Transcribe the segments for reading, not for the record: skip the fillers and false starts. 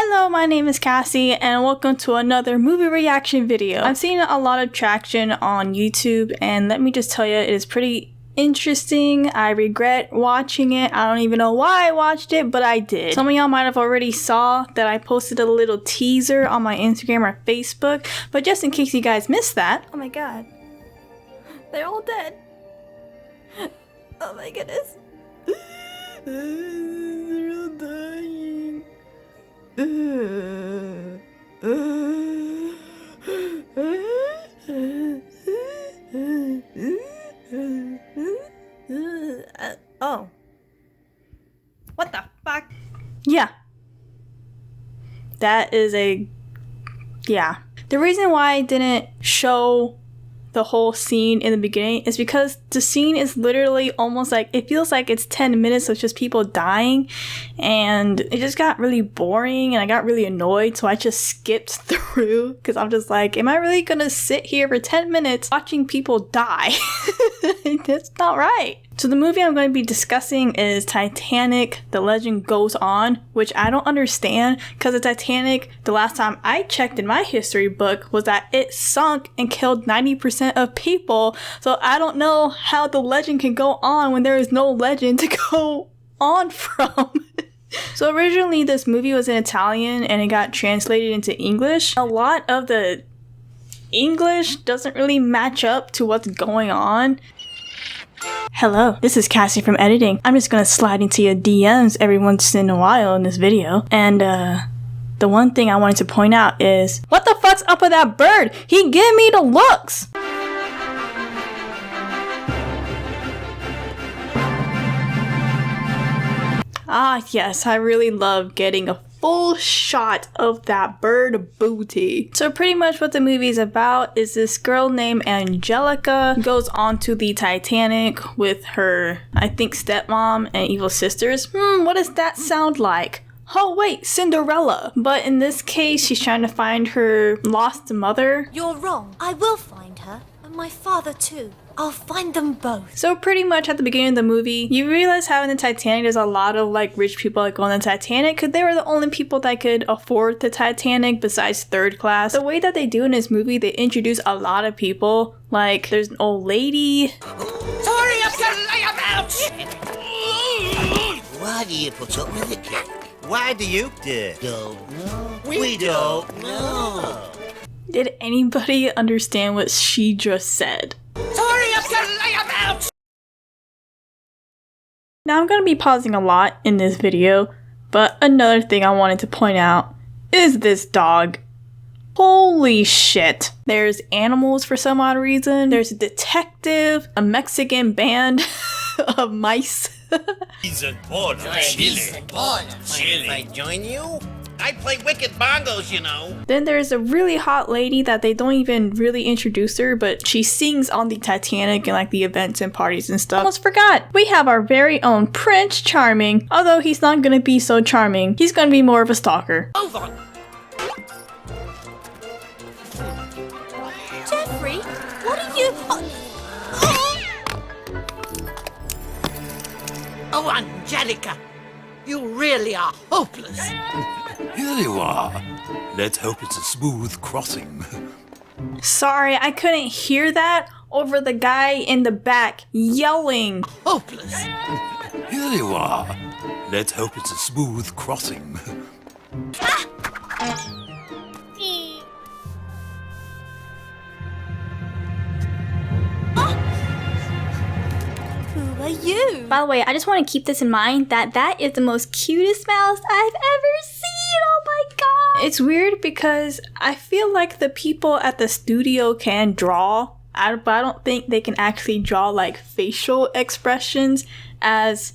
Hello, my name is Cassie and welcome to another movie reaction video. I've seen a lot of traction on YouTube and let me just tell you, it is pretty interesting. I regret watching it. I don't even know why I watched it, but I did. Some of y'all might have already saw that I posted a little teaser on my Instagram or Facebook, but just in case you guys missed that. Oh my god. They're all dead. Oh my goodness. They're all dying. Oh. What the fuck? Yeah. That is yeah. The reason why I didn't show the whole scene in the beginning is because the scene is literally almost like, it feels like it's 10 minutes of just people dying, and it just got really boring and I got really annoyed, so I just skipped through because I'm just like, am I really gonna sit here for 10 minutes watching people die? That's not right. So the movie I'm going to be discussing is Titanic, The Legend Goes On, which I don't understand because the Titanic, the last time I checked in my history book, was that it sunk and killed 90% of people. So I don't know how the legend can go on when there is no legend to go on from. So originally this movie was in Italian and it got translated into English. A lot of the English doesn't really match up to what's going on. Hello, this is Cassie from editing. I'm just gonna slide into your DMs every once in a while in this video. And the one thing I wanted to point out is, what the fuck's up with that bird? He gave me the looks! Ah yes, I really love getting a full shot of that bird booty. So pretty much what the movie is about is this girl named Angelica goes onto the Titanic with her, I think, stepmom and evil sisters. What does that sound like? Oh wait, Cinderella. But in this case, she's trying to find her lost mother. You're wrong. I will find her, and my father too. I'll find them both. So pretty much at the beginning of the movie, you realize how in the Titanic there's a lot of like rich people that go on the Titanic because they were the only people that could afford the Titanic besides third class. The way that they do in this movie, they introduce a lot of people. Like there's an old lady. Hurry up, you layabouts! Why do you put up with the cake? Why do you don't know? We don't know. Did anybody understand what she just said? Hurry up, you layabouts! Now I'm going to be pausing a lot in this video, but another thing I wanted to point out is this dog. Holy shit. There's animals for some odd reason. There's a detective, a Mexican band of mice. He's a born of Chile. If I join you? I play wicked bongos, you know. Then there's a really hot lady that they don't even really introduce her, but she sings on the Titanic and like the events and parties and stuff. Almost forgot. We have our very own Prince Charming, although he's not gonna be so charming. He's gonna be more of a stalker. Move on. Jeffrey, what are you... Oh, Angelica, you really are hopeless. Here you are. Let's hope it's a smooth crossing. Sorry, I couldn't hear that over the guy in the back yelling. Hopeless. Here you are. Let's hope it's a smooth crossing. Who are you? By the way, I just want to keep this in mind that that is the most cutest mouse I've ever seen. Oh my god. It's weird because I feel like the people at the studio can draw, but I don't think they can actually draw like facial expressions as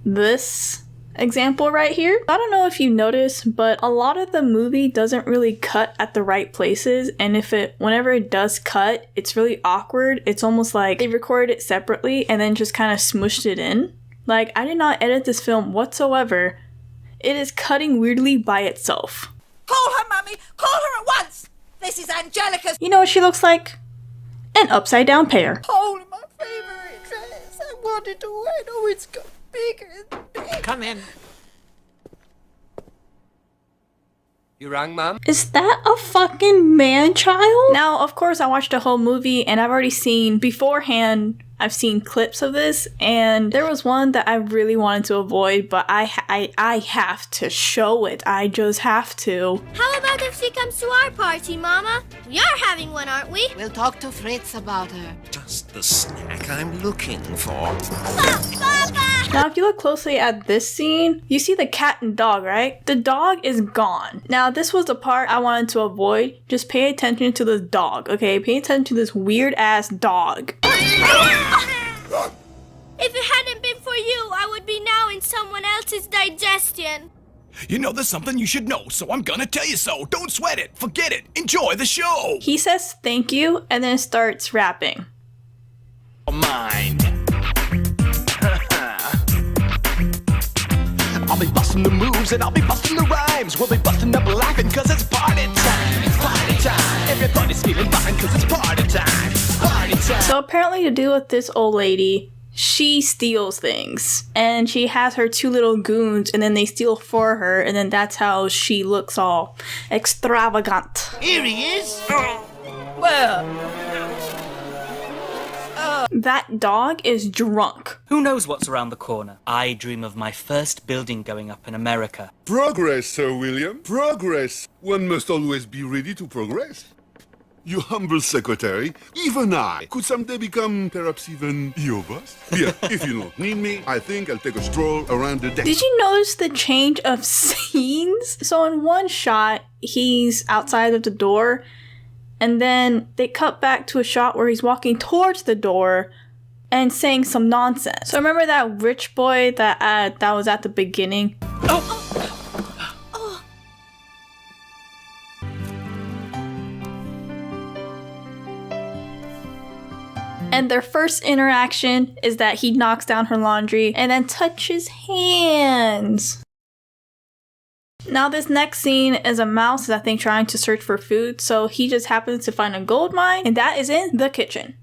this example right here. I don't know if you noticed, but a lot of the movie doesn't really cut at the right places, and whenever it does cut, it's really awkward. It's almost like they recorded it separately and then just kind of smushed it in. Like, I did not edit this film whatsoever. It is cutting weirdly by itself. Call her, Mummy! Call her at once! This is Angelica's... You know what she looks like? An upside down pear. Holy, my favorite dress! I wanted to wear it. Oh, it's got bigger and bigger. Come in. You rang, ma'am? Is that a fucking man-child? Now, of course, I watched the whole movie and I've already seen beforehand. I've seen clips of this, and there was one that I really wanted to avoid, but I have to show it. I just have to. How about if she comes to our party, Mama? We are having one, aren't we? We'll talk to Fritz about her. Just the snack I'm looking for. Papa! Now, if you look closely at this scene, you see the cat and dog, right? The dog is gone. Now, this was the part I wanted to avoid. Just pay attention to this dog, okay? Pay attention to this weird-ass dog. If it hadn't been for you, I would be now in someone else's digestion. You know there's something you should know, so I'm gonna tell you so. Don't sweat it. Forget it. Enjoy the show. He says thank you and then starts rapping. Mine. I'll be busting the moves and I'll be busting the rhymes. We'll be busting up laughing cause it's party time. It's party time. Everybody's feeling fine cause it's party time. Party time. So apparently to do with this old lady, she steals things. And she has her two little goons and then they steal for her and then that's how she looks all extravagant. Here he is. Well, That dog is drunk. Who knows what's around the corner? I dream of my first building going up in America. Progress, Sir William. Progress. One must always be ready to progress. You humble secretary, even I could someday become perhaps even your boss. Yeah, if you don't need me, I think I'll take a stroll around the deck. Did you notice the change of scenes? So in one shot, he's outside of the door, and then they cut back to a shot where he's walking towards the door and saying some nonsense. So remember that rich boy that was at the beginning? And their first interaction is that he knocks down her laundry and then touches hands. Now this next scene is a mouse, I think, trying to search for food. So he just happens to find a gold mine, and that is in the kitchen.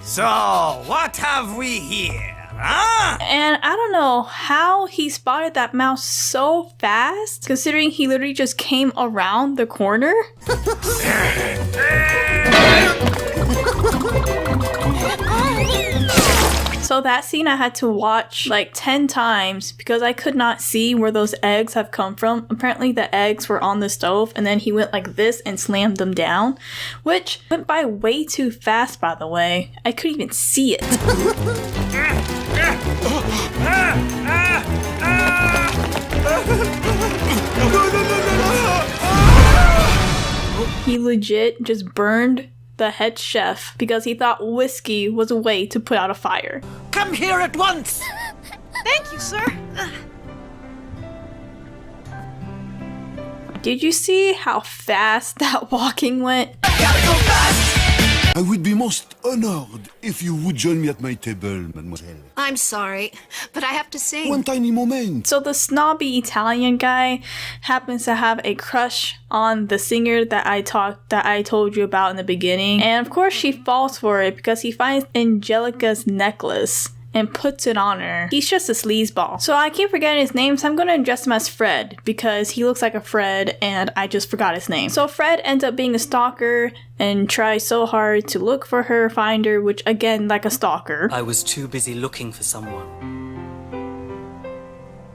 So, what have we here, huh? And I don't know how he spotted that mouse so fast, considering he literally just came around the corner. So that scene I had to watch like 10 times because I could not see where those eggs have come from. Apparently the eggs were on the stove and then he went like this and slammed them down, which went by way too fast, by the way. I couldn't even see it. He legit just burned the head chef because he thought whiskey was a way to put out a fire. come here at once. Thank you, sir. Did you see how fast that walking went? I would be most honored if you would join me at my table, mademoiselle. I'm sorry, but I have to sing. One tiny moment. So the snobby Italian guy happens to have a crush on the singer that I told you about in the beginning. And of course she falls for it because he finds Angelica's necklace and puts it on her. He's just a sleazeball. So I keep forgetting his name, so I'm gonna address him as Fred because he looks like a Fred and I just forgot his name. So Fred ends up being a stalker and tries so hard to look for her, find her, which again, like a stalker. I was too busy looking for someone.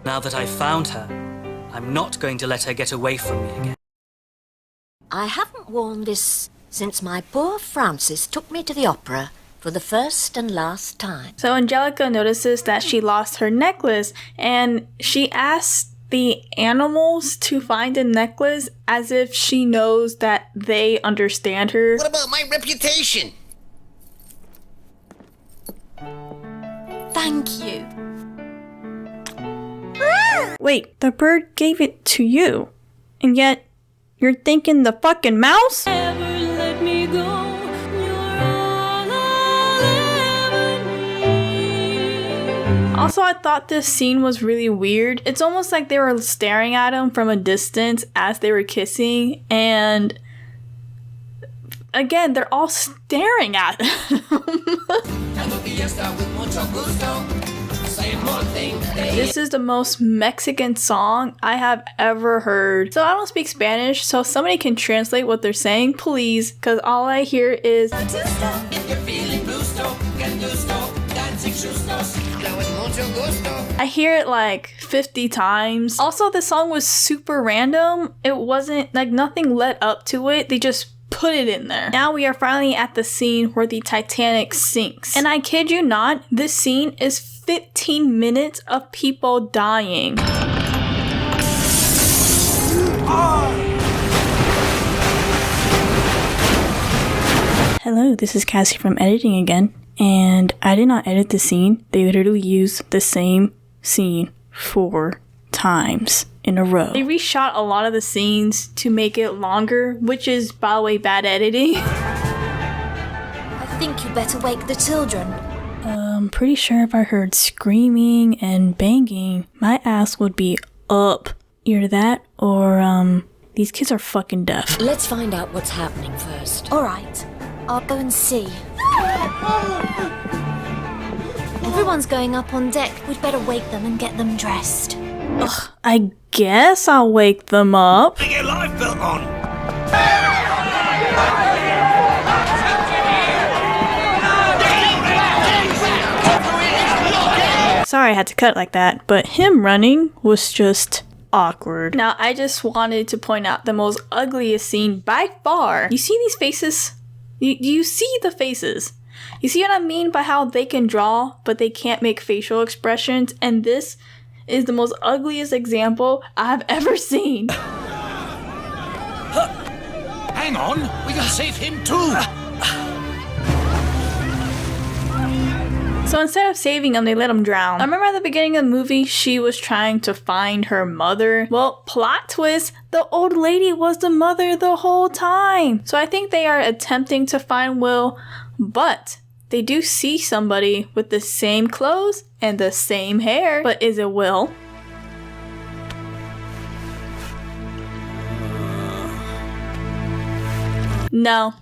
Now that I've found her, I'm not going to let her get away from me again. I haven't worn this since my poor Francis took me to the opera for the first and last time. So Angelica notices that she lost her necklace and she asks the animals to find a necklace as if she knows that they understand her. What about my reputation? Thank you. Wait, the bird gave it to you, and yet you're thinking the fucking mouse? Also, I thought this scene was really weird. It's almost like they were staring at him from a distance as they were kissing, and again, they're all staring at him. This is the most Mexican song I have ever heard. So I don't speak Spanish, so if somebody can translate what they're saying, please, because all I hear is I hear it like 50 times. Also, the song was super random. It wasn't like nothing led up to it. They just put it in there. Now we are finally at the scene where the Titanic sinks. And I kid you not, this scene is 15 minutes of people dying. Hello, this is Cassie from editing again. And I did not edit the scene. They literally used the same scene 4 times in a row. They reshot a lot of the scenes to make it longer, which is, by the way, bad editing. I think you better wake the children. I'm pretty sure if I heard screaming and banging, my ass would be up. Either that or, these kids are fucking deaf. Let's find out what's happening first. All right, I'll go and see. Everyone's going up on deck. We'd better wake them and get them dressed. Ugh, I guess I'll wake them up. Get your life belt on. Sorry I had to cut it like that, but him running was just awkward. Now, I just wanted to point out the most ugliest scene by far. You see these faces? You see the faces. You see what I mean by how they can draw, but they can't make facial expressions? And this is the most ugliest example I've ever seen. Hang on, we can save him too. So instead of saving him, they let him drown. I remember at the beginning of the movie, she was trying to find her mother. Well, plot twist, the old lady was the mother the whole time. So I think they are attempting to find Will, but they do see somebody with the same clothes and the same hair. But is it Will? No,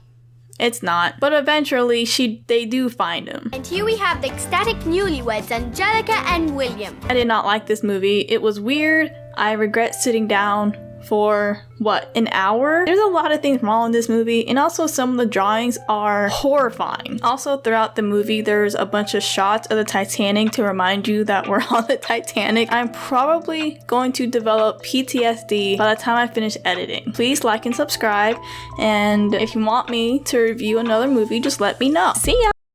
it's not. But eventually, they do find him. And here we have the ecstatic newlyweds, Angelica and William. I did not like this movie. It was weird. I regret sitting down for, what, an hour? There's a lot of things wrong in this movie, and also some of the drawings are horrifying. Also, throughout the movie, there's a bunch of shots of the Titanic to remind you that we're on the Titanic. I'm probably going to develop PTSD by the time I finish editing. Please like and subscribe, and if you want me to review another movie, just let me know. See ya!